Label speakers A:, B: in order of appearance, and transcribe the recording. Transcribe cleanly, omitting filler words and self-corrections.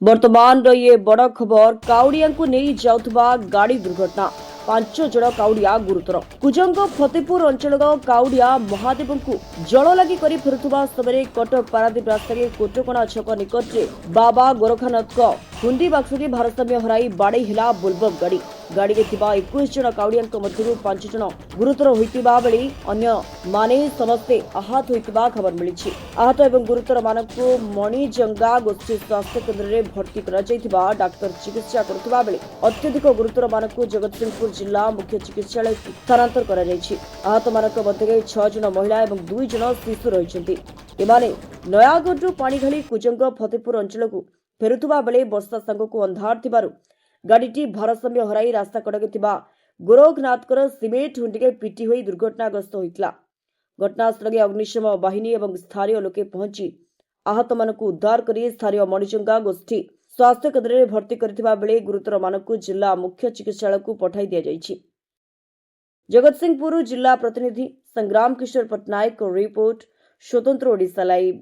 A: ବର୍ତ୍ତମାନର ये बड़ खबर काउडिया को नहीं जाउथबा गाड़ी दुर्घटना 5 जण काउडिया गुरुतर कुजंग फतेपुर अंचल काउडिया महादेव को जल लगी करी फेरुथबा समय कटक पारादीप रास्ता कोटकणा छक निकट में बाबा गोरखानाथ हुंडी बाक्सरी भारसाम्य हराई बाड़े हिला बुलबम गाड़ी गाड़ी में 21 जन काउडिया मध्य 5 जन गुरुतर होता बेले अन्य माने समस्ते आहत होता खबर मिली। आहत एवं गुरुतर मानक मणिजंगा गोष्ठी स्वास्थ्य केन्द्र में भर्ती करा डाक्तर चिकित्सा करुवा बेले अत्यधिक गुरुतर मानक जगतसिंहपुर जिला मुख्य चिकित्सालय स्थानांतर करा जायछि। आहत मानक मध्य 6 जन महिला और 2 जन शिशु रहिछन्ति। एमाने नयागढ़ पानी ढाली कुजंग फतेपुर अंचल को फेरुवा बेले वर्षा सांगक अंधार थिबारु गाड़ीटी भारसाम्य हराई रास्ता कड़के थिबा गोरखनाथकर सिमेंट हुंडी पिटी होई दुर्घटनाग्रस्त होइतला। घटनास्थल अग्निशम बाहिनी और स्थानीय लोके पहुंची आहत मानक उद्धार कर स्थानीय मणिजंगा गोष्ठी स्वास्थ्य केन्द्र में भर्ती करथिबा बेले गुरुतर मानक जिला मुख्य चिकित्सालय को पठाई दिया जायछि। जगतसिंहपुर जिला प्रतिनिधि संग्राम किशोर पटनायक रिपोर्ट स्वतंत्र ओडिशा लाइव।